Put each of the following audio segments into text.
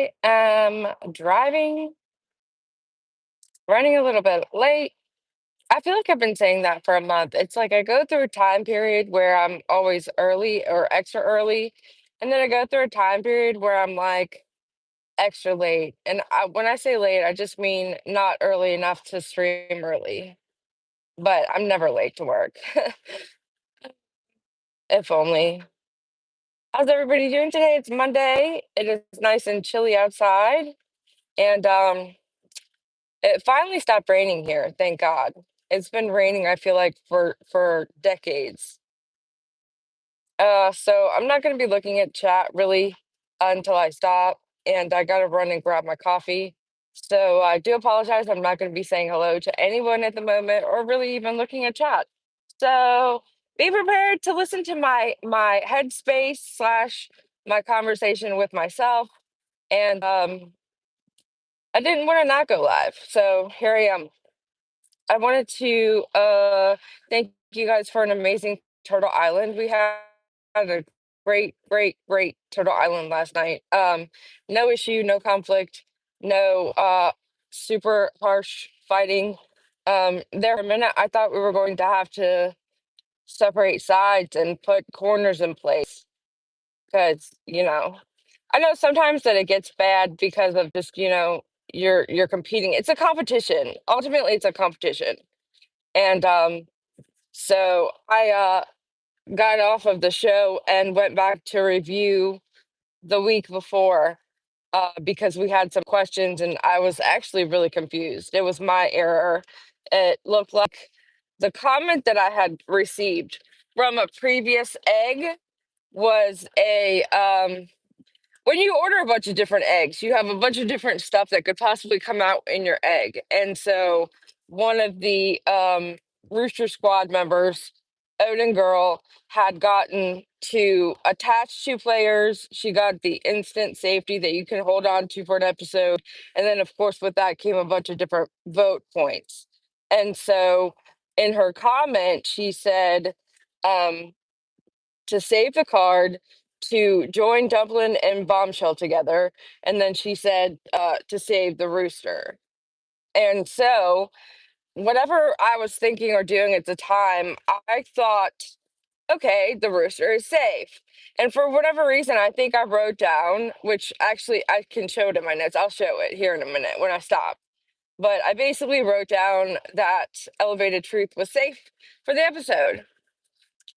I am driving, running a little bit late. I feel like I've been saying that for a month. It's like I go through a time period where I'm always early or extra early, and then I go through a time period where I'm like extra late. When I say late, I just mean not early enough to stream early, but I'm never late to work. If only. How's everybody doing today? It's Monday. It is nice and chilly outside, and it finally stopped raining here, thank God. It's been raining, I feel like, for decades. So I'm not gonna be looking at chat really until I stop, and I gotta run and grab my coffee. So I do apologize. I'm not gonna be saying hello to anyone at the moment or really even looking at chat. So be prepared to listen to my headspace slash my conversation with myself. And I didn't want to not go live. So here I am. I wanted to thank you guys for an amazing Turtle Island. We had a great Turtle Island last night. No issue, no conflict, no super harsh fighting. There for a minute, I thought we were going to have to separate sides and put corners in place because I know sometimes that it gets bad because of just you're competing. It's a competition. Ultimately, it's a competition. And so I got off of the show and went back to review the week before because we had some questions and I was actually really confused. It was my error. It looked like the comment that I had received from a previous egg was a when you order a bunch of different eggs, you have a bunch of different stuff that could possibly come out in your egg. And so one of the Rooster Squad members, Odin Girl, had gotten to attach two players. She got the instant safety that you can hold on to for an episode. And then, of course, with that came a bunch of different vote points. And so in her comment, she said, um, to save the card, to join Dublin and Bombshell together, and then she said to save the rooster. And so, whatever I was thinking or doing at the time, I thought, okay, the rooster is safe. And for whatever reason, I think I wrote down, which actually I can show it in my notes. I'll show it here in a minute when I stop. But I basically wrote down that Elevated Truth was safe for the episode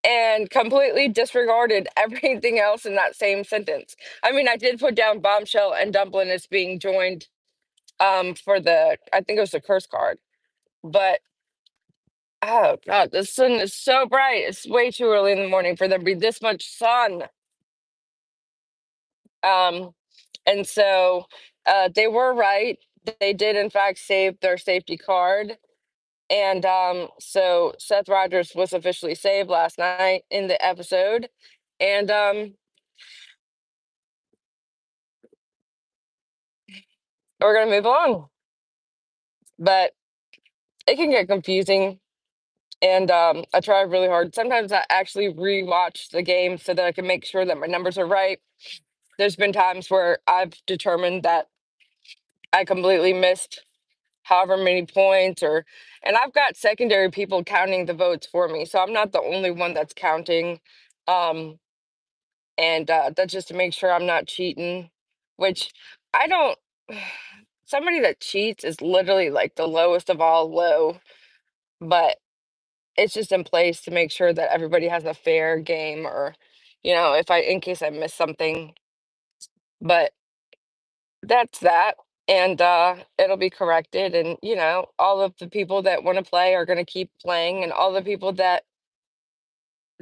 and completely disregarded everything else in that same sentence. I mean, I did put down Bombshell and Dumplin as being joined for the I think it was the curse card. But oh god, the sun is so bright. It's way too early in the morning for there to be this much sun. Um and so they were right. They did in fact save their safety card. And so Seth Rogers was officially saved last night in the episode. And we're gonna move on. But it can get confusing, and I try really hard. Sometimes I actually rewatch the game so that I can make sure that my numbers are right. There's been times where I've determined that I completely missed however many points and I've got secondary people counting the votes for me, so I'm not the only one that's counting. Um, and that's just to make sure I'm not cheating, which I don't. Somebody that cheats is literally like the lowest of all low, but it's just in place to make sure that everybody has a fair game or, if I in case I miss something. But that's that. And it'll be corrected. And, all of the people that want to play are gonna keep playing and all the people that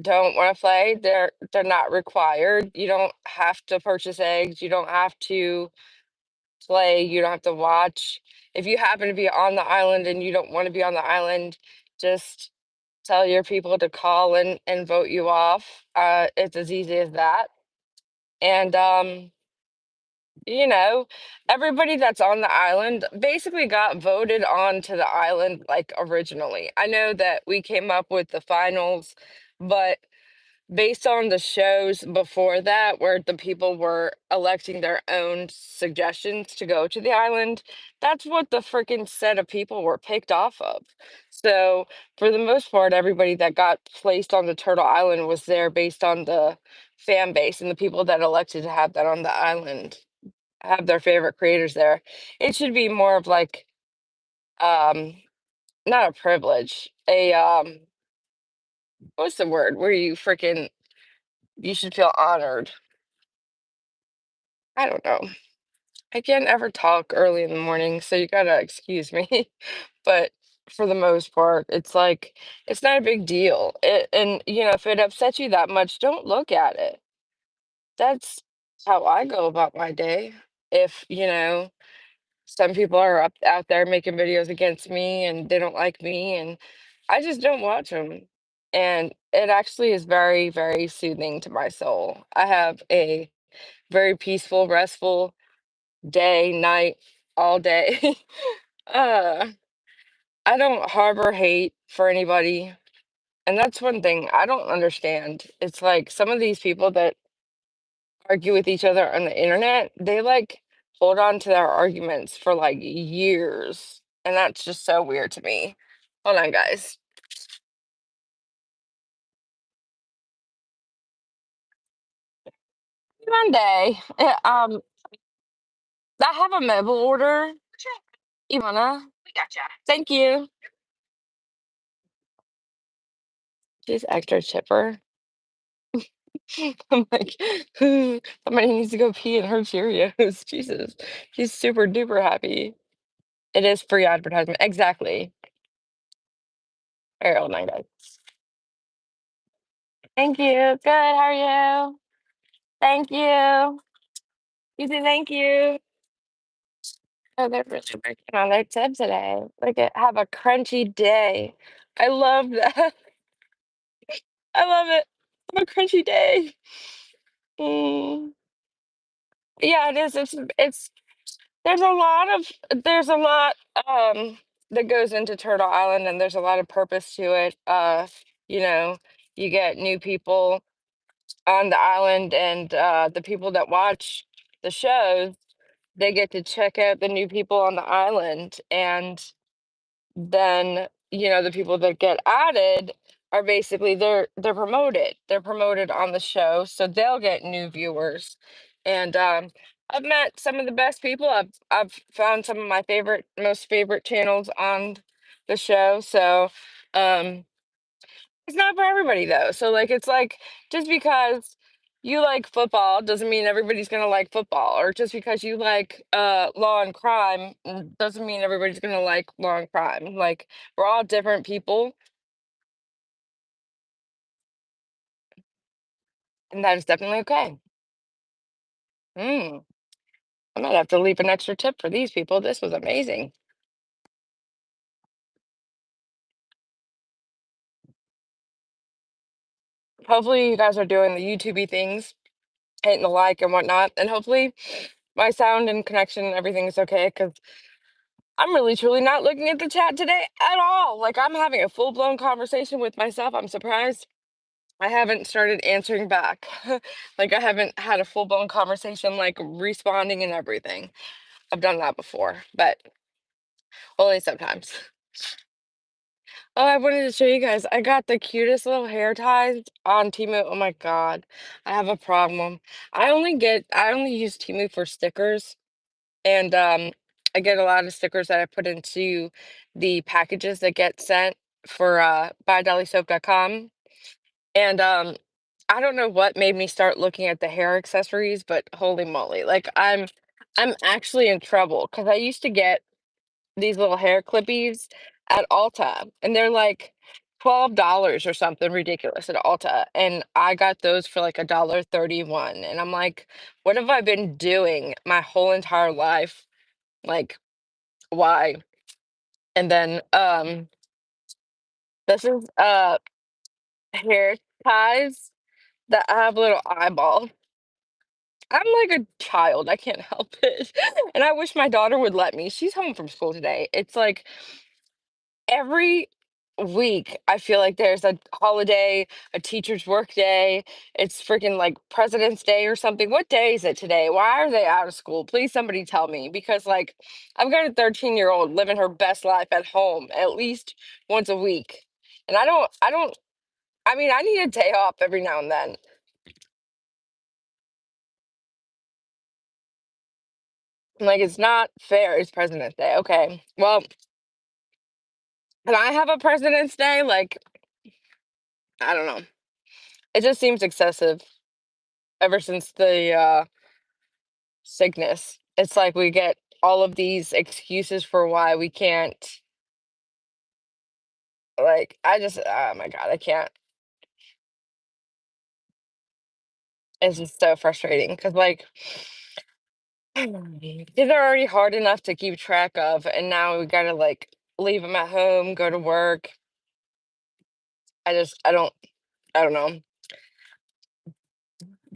don't want to play, they're not required. You don't have to purchase eggs. You don't have to play. You don't have to watch. If you happen to be on the island and you don't want to be on the island, just tell your people to call and vote you off. It's as easy as that. And you know, everybody that's on the island basically got voted onto the island like originally. I know that we came up with the finals, but based on the shows before that, where the people were electing their own suggestions to go to the island, that's what the freaking set of people were picked off of. So, for the most part, everybody that got placed on the Turtle Island was there based on the fan base and the people that elected to have that on the island have their favorite creators there. It should be more of like, um, not a privilege, what's the word? Where you should feel honored. I don't know. I can't ever talk early in the morning, so you gotta excuse me. But for the most part, it's like it's not a big deal. And if it upsets you that much, don't look at it. That's how I go about my day. If, some people are up out there making videos against me and they don't like me, and I just don't watch them. And it actually is very, very soothing to my soul. I have a very peaceful, restful day, night, all day. uh, I don't harbor hate for anybody. And that's one thing I don't understand. It's like some of these people that argue with each other on the internet, they like hold on to their arguments for like years. And that's just so weird to me. Hold on, guys. Monday. I have a mobile order. Ivana. Thank you. She's extra chipper. I'm like, somebody needs to go pee in her Cheerios. Jesus. She's super duper happy. It is free advertisement. Exactly. All right, hold on, guys. Thank you. Good. How are you? Thank you. You say thank you. Oh, they're really working on their tip today. Like, have a crunchy day. I love that. I love it. Have a crunchy day. Mm. Yeah, it is. It's there's a lot that goes into Turtle Island, and there's a lot of purpose to it. You know, you get new people on the island, and the people that watch the shows, they get to check out the new people on the island, and then the people that get added are basically they're promoted. They're promoted on the show, so they'll get new viewers. And I've met some of the best people. I've found some of my most favorite channels on the show. So um it's not for everybody though. So like it's like just because you like football doesn't mean everybody's gonna like football. Or just because you like law and crime doesn't mean everybody's gonna like law and crime. Like we're all different people, and that is definitely okay. Mm, I might have to leave an extra tip for these people. This was amazing. Hopefully you guys are doing the YouTubey things, hitting the like and whatnot, and hopefully my sound and connection and everything is okay because I'm really truly not looking at the chat today at all. Like I'm having a full blown conversation with myself. I'm surprised I haven't started answering back. Like I haven't had a full blown conversation, like responding and everything. I've done that before, but only sometimes. Oh, I wanted to show you guys. I got the cutest little hair ties on Temu. Oh my God. I have a problem. I only use Temu for stickers. And I get a lot of stickers that I put into the packages that get sent for buydollysoap.com. And I don't know what made me start looking at the hair accessories, but holy moly, like I'm actually in trouble because I used to get these little hair clippies at Ulta, and they're like $12 or something ridiculous at Ulta. And I got those for like $1.31. And I'm like, what have I been doing my whole entire life? Like, why? And then this is hair ties that have little eyeballs. I'm like a child. I can't help it. And I wish my daughter would let me. She's home from school today. It's like every week, I feel like there's a holiday, a teacher's work day. It's freaking like President's Day or something. What day is it today? Why are they out of school? Please, somebody tell me because, like, I've got a 13-year-old living her best life at home at least once a week. And I mean, I need a day off every now and then. Like, it's not fair. It's President's Day. Okay. Well, can I have a President's Day? Like, I don't know. It just seems excessive ever since the sickness. It's like we get all of these excuses for why we can't, like, I just, oh my God, I can't. It's just so frustrating because, like, these are already hard enough to keep track of, and now we gotta, like, leave them at home, go to work. I don't know.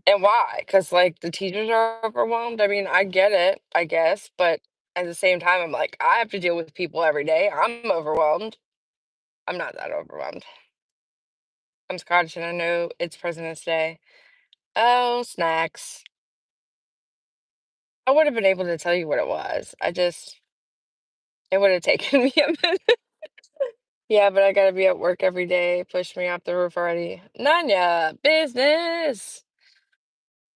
And why? Because, like, the teachers are overwhelmed. I mean, I get it, I guess, but at the same time, I'm like, I have to deal with people every day. I'm overwhelmed. I'm not that overwhelmed. I'm Scottish and I know it's President's Day. Oh, snacks. I would have been able to tell you what it was. It would have taken me a minute. Yeah, but I gotta be at work every day. Push me off the roof already. Nanya, business.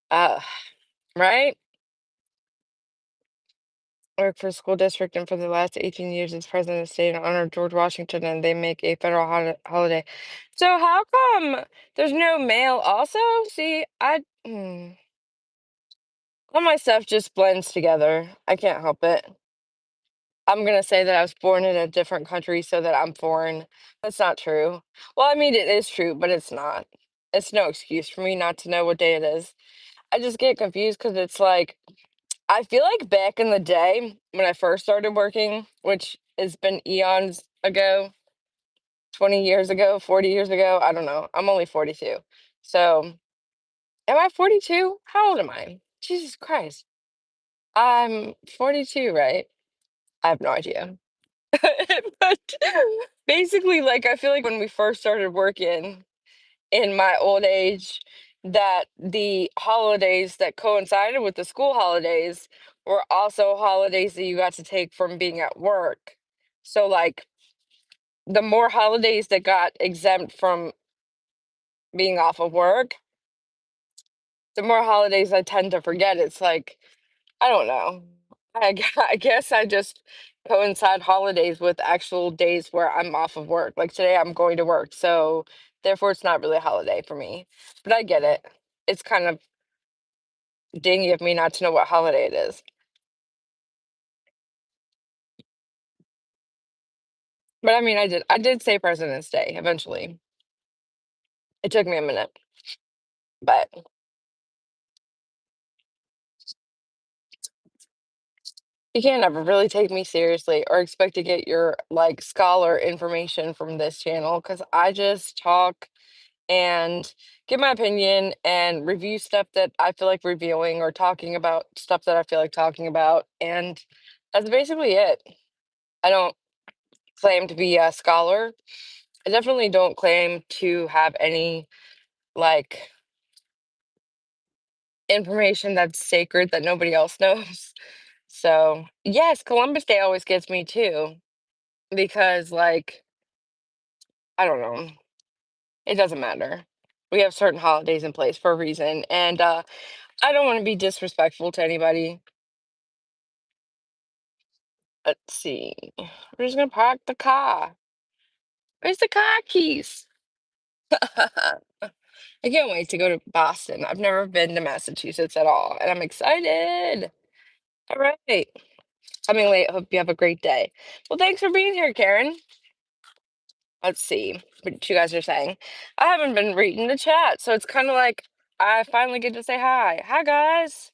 Uh, right? Work for school district, and for the last 18 years, its president stayed in honor of George Washington, and they make a federal holiday. So how come there's no mail also? See, all my stuff just blends together. I can't help it. I'm gonna say that I was born in a different country so that I'm foreign. That's not true. Well, I mean, it is true, but it's not. It's no excuse for me not to know what day it is. I just get confused because it's like, I feel like back in the day when I first started working, which has been eons ago, 20 years ago, 40 years ago, I don't know. I'm only 42. So, am I 42? How old am I? Jesus Christ. I'm 42, right? I have no idea. But basically, like, I feel like when we first started working in my old age, that the holidays that coincided with the school holidays were also holidays that you got to take from being at work. So, like, the more holidays that got exempt from being off of work, the more holidays I tend to forget. It's like, I don't know. I guess I just coincide holidays with actual days where I'm off of work. Like today, I'm going to work, so therefore, it's not really a holiday for me. But I get it. It's kind of dingy of me not to know what holiday it is. But I mean, I did say President's Day eventually. It took me a minute, but you can't ever really take me seriously or expect to get your like scholar information from this channel because I just talk and give my opinion and review stuff that I feel like reviewing or talking about stuff that I feel like talking about. And that's basically it. I don't claim to be a scholar. I definitely don't claim to have any like information that's sacred that nobody else knows. So, yes, Columbus Day always gets me too because, like, I don't know, it doesn't matter. We have certain holidays in place for a reason. And I don't want to be disrespectful to anybody. Let's see. We're just gonna park the car. Where's the car keys? I can't wait to go to Boston. I've never been to Massachusetts at all, and I'm excited. All right. Coming late. Hope you have a great day. Well, thanks for being here, Karen. Let's see what you guys are saying. I haven't been reading the chat, so it's kind of like I finally get to say hi. Hi, guys.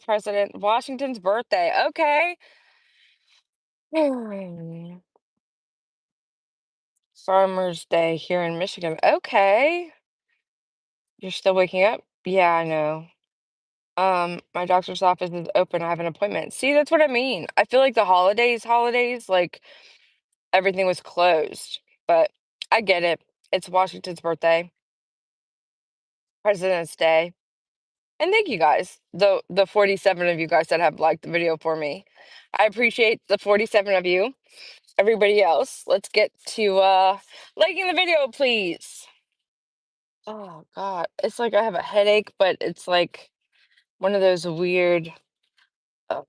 President Washington's birthday. Okay. Farmer's Day here in Michigan. Okay. You're still waking up? Yeah, I know. My doctor's office is open. I have an appointment. See, that's what I mean. I feel like the holidays, like everything was closed. But I get it. It's Washington's birthday, President's Day. And thank you guys, the 47 of you guys that have liked the video for me. I appreciate the 47 of you. Everybody else, let's get to liking the video, please. Oh God, it's like I have a headache, but it's like one of those weird. Uh,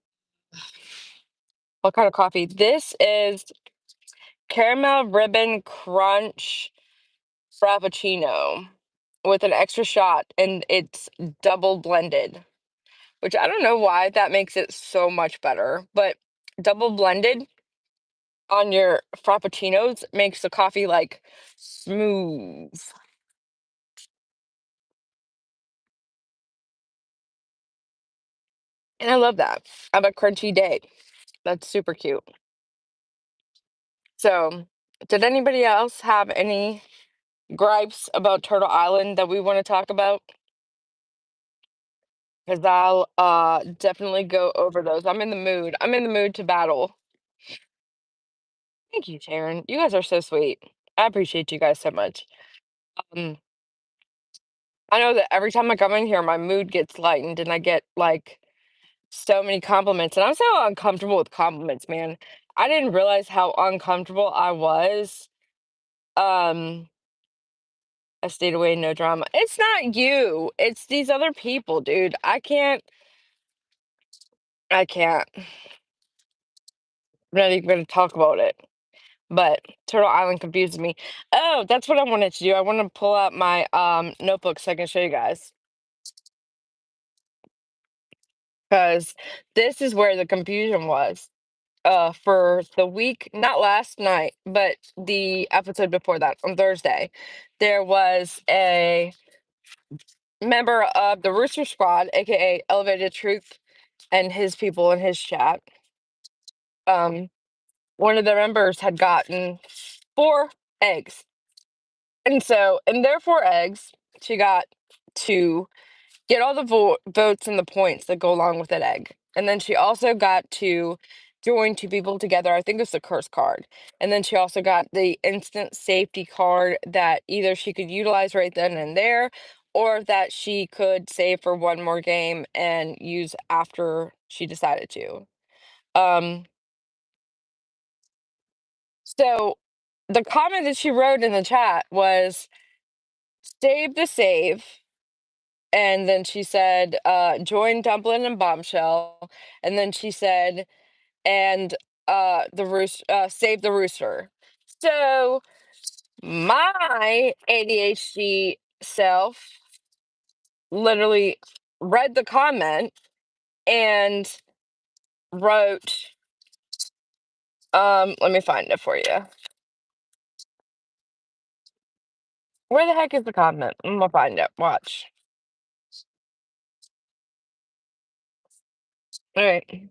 what kind of coffee? This is caramel ribbon crunch frappuccino with an extra shot, and it's double blended. Which I don't know why that makes it so much better, but double blended on your frappuccinos makes the coffee like smooth. And I love that. I have a crunchy day. That's super cute. So, did anybody else have any gripes about Turtle Island that we want to talk about? Because I'll definitely go over those. I'm in the mood. I'm in the mood to battle. Thank you, Sharon. You guys are so sweet. I appreciate you guys so much. Um, I know that every time I come in here, my mood gets lightened and I get like so many compliments. And I'm so uncomfortable with compliments, man. I didn't realize how uncomfortable I was. Um, I stayed away, no drama. It's not you, it's these other people, dude. I can't. I'm not even gonna talk about it. But Turtle Island confuses me. Oh, that's what I wanted to do. I want to pull out my notebook so I can show you guys. Because this is where the confusion was. For the week, not last night, but the episode before that on Thursday, there was a member of the Rooster Squad, aka Elevated Truth, and his people in his chat. Um, one of the members had gotten 4 eggs, and so in their 4 eggs, she got to get all the votes and the points that go along with that egg. And then she also got to join 2 people together. I think it's the curse card. And then she also got the instant safety card that either she could utilize right then and there, or that she could save for one more game and use after she decided to. Um, so the comment that she wrote in the chat was save the save. And then she said, join Dumplin' and Bombshell. And then she said, and the roost save the rooster. So my ADHD self literally read the comment and wrote, let me find it for you. Where the heck is the comment? I'm gonna find it. Watch. All right.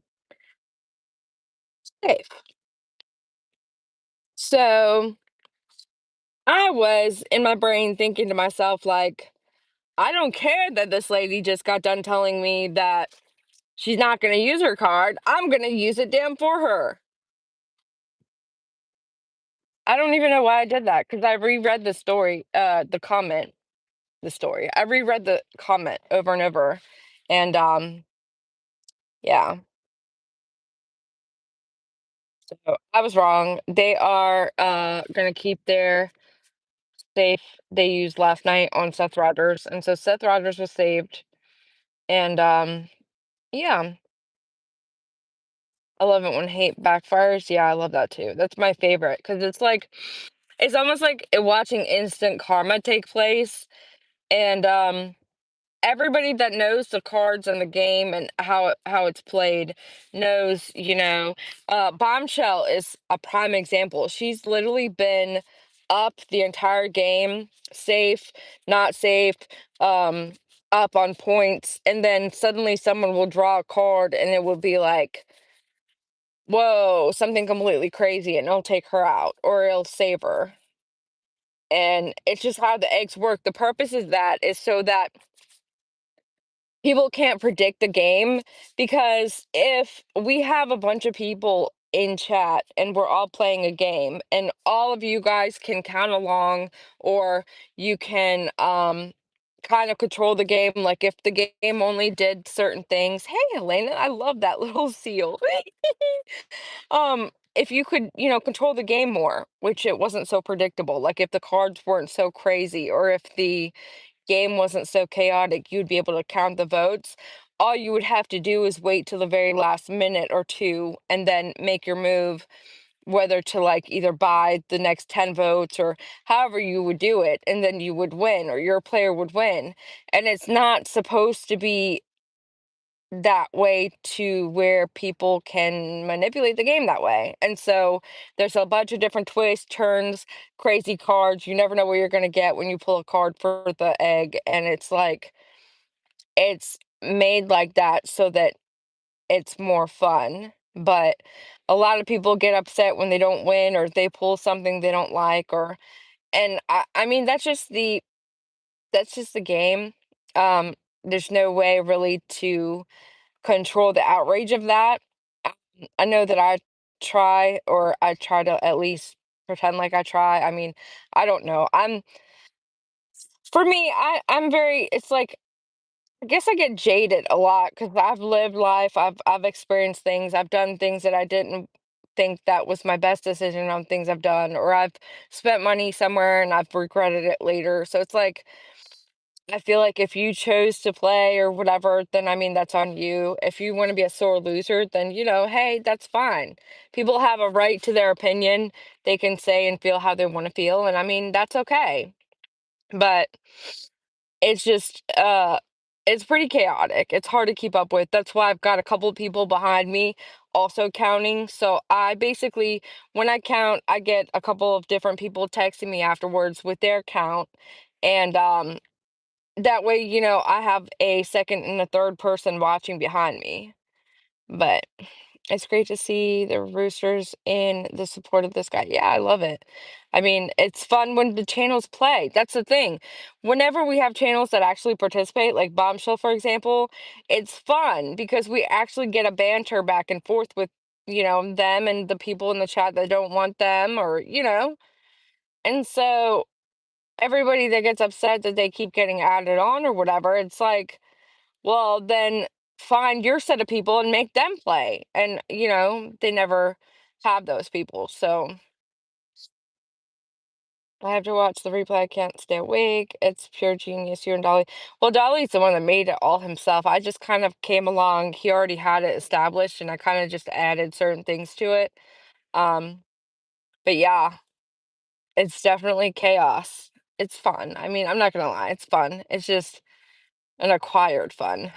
Safe. So I was in my brain thinking to myself, like, I don't care that this lady just got done telling me that she's not going to use her card. I'm going to use it damn for her. I don't even know why I did that because I reread the story, the comment, the story. I reread the comment over and over. And yeah, so I was wrong. They are going to keep their safe they used last night on Seth Rogers. And so Seth Rogers was saved. And yeah, I love it when hate backfires. Yeah, I love that too. That's my favorite because it's like it's almost like watching instant karma take place. And everybody that knows the cards and the game and how it's played knows, Bombshell is a prime example. She's literally been up the entire game, safe, not safe, um, up on points, and then suddenly someone will draw a card and it will be like, whoa, something completely crazy, and it'll take her out or it'll save her. And it's just how the eggs work. The purpose is that is so that people can't predict the game, because if we have a bunch of people in chat and we're all playing a game and all of you guys can count along or you can kind of control the game like if the game only did certain things. Hey Elena, I love that little seal. If you could, control the game more, which it wasn't so predictable, like if the cards weren't so crazy or if the game wasn't so chaotic, you'd be able to count the votes. All you would have to do is wait till the very last minute or two and then make your move, whether to like either buy the next 10 votes or however you would do it, and then you would win or your player would win. And it's not supposed to be that way to where people can manipulate the game that way. And so there's a bunch of different twists, turns, crazy cards. You never know what you're going to get when you pull a card for the egg. And it's like, it's made like that so that it's more fun. But a lot of people get upset when they don't win or they pull something they don't like and I mean that's just the game. Um there's no way really to control the outrage of that. I know that I try to at least pretend like I try. I mean, I don't know. For me, I'm very, it's like, I guess I get jaded a lot because I've lived life, I've experienced things, I've done things that I didn't think that was my best decision on things I've done, or I've spent money somewhere and I've regretted it later. So it's like I feel like if you chose to play or whatever, then I mean, that's on you. If you want to be a sore loser, then, hey, that's fine. People have a right to their opinion. They can say and feel how they want to feel. And I mean, that's okay. But it's just, it's pretty chaotic. It's hard to keep up with. That's why I've got a couple people behind me also counting. So I basically, when I count, I get a couple of different people texting me afterwards with their count. And that way, I have a second and a third person watching behind me. But it's great to see the Roosters in the support of this guy. Yeah, I love it. I mean, it's fun when the channels play. That's the thing. Whenever we have channels that actually participate, like Bombshell, for example, it's fun because we actually get a banter back and forth with, them and the people in the chat that don't want them or. And so everybody that gets upset that they keep getting added on or whatever, it's like, well, then find your set of people and make them play. And, they never have those people. So I have to watch the replay. I can't stay awake. It's pure genius, you and Dolly. Well, Dolly's the one that made it all himself. I just kind of came along. He already had it established, and I kind of just added certain things to it. Um, but yeah, it's definitely chaos. It's fun. I mean, I'm not gonna lie, it's fun. It's just an acquired fun.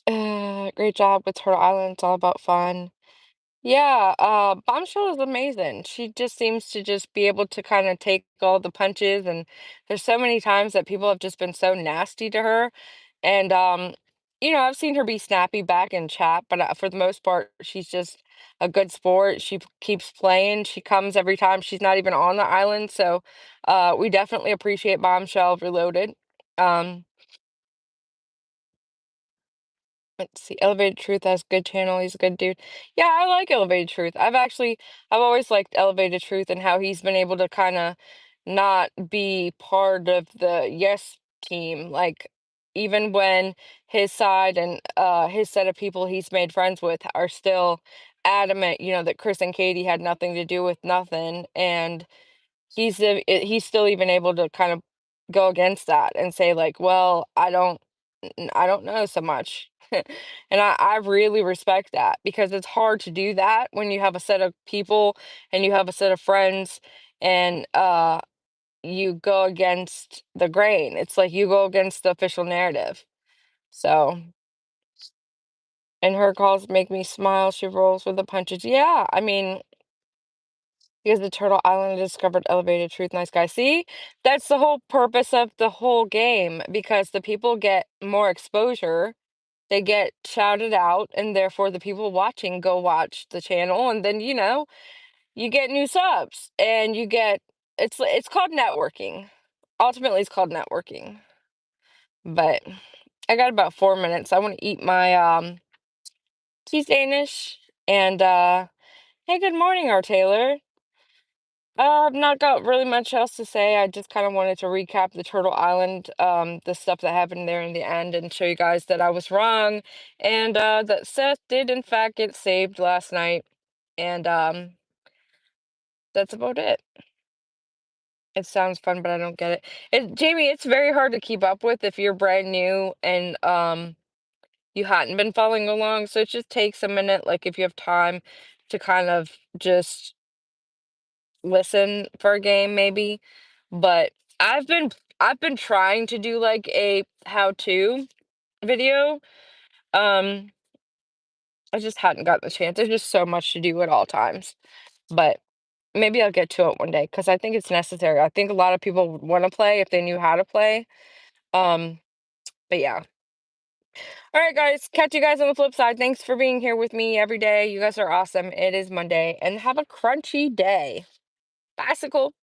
Great job with Turtle Island. It's all about fun. Yeah, Bombshell is amazing. She just seems to just be able to kind of take all the punches, and there's so many times that people have just been so nasty to her. And I've seen her be snappy back in chat, but for the most part, she's just a good sport. She keeps playing. She comes every time. She's not even on the island, so we definitely appreciate Bombshell Reloaded. Um, Let's see. Elevated Truth has good channel. He's a good dude. Yeah, I like Elevated Truth. I've always liked Elevated Truth and how he's been able to kind of not be part of the yes team. Like, even when his side and his set of people he's made friends with are still adamant, that Chris and Katie had nothing to do with nothing. And he's still even able to kind of go against that and say like, well, I don't know so much. And I really respect that because it's hard to do that when you have a set of people and you have a set of friends and you go against the grain. It's like you go against the official narrative. So, and her calls make me smile. She rolls with the punches. Yeah, I mean, because the Turtle Island discovered elevated truth, nice guy. See, that's the whole purpose of the whole game because the people get more exposure, they get shouted out, and therefore the people watching go watch the channel, and then you get new subs, and you get it's called networking. Ultimately, it's called networking. But I got about 4 minutes. I want to eat my cheese Danish. And hey, good morning, our Taylor. I've not got really much else to say. I just kind of wanted to recap the Turtle Island, the stuff that happened there in the end, and show you guys that I was wrong, and that Seth did in fact get saved last night. And that's about it. It sounds fun, but I don't get it. Jamie, it's very hard to keep up with if you're brand new and you hadn't been following along. So it just takes a minute, like if you have time to kind of just listen for a game maybe. But I've been I've been trying to do like a how-to video. Um, I just hadn't gotten the chance. There's just so much to do at all times. But maybe I'll get to it one day because I think it's necessary. I think a lot of people would want to play if they knew how to play. Um, but yeah. All right, guys. Catch you guys on the flip side. Thanks for being here with me every day. You guys are awesome. It is Monday, and have a crunchy day. Bicycle.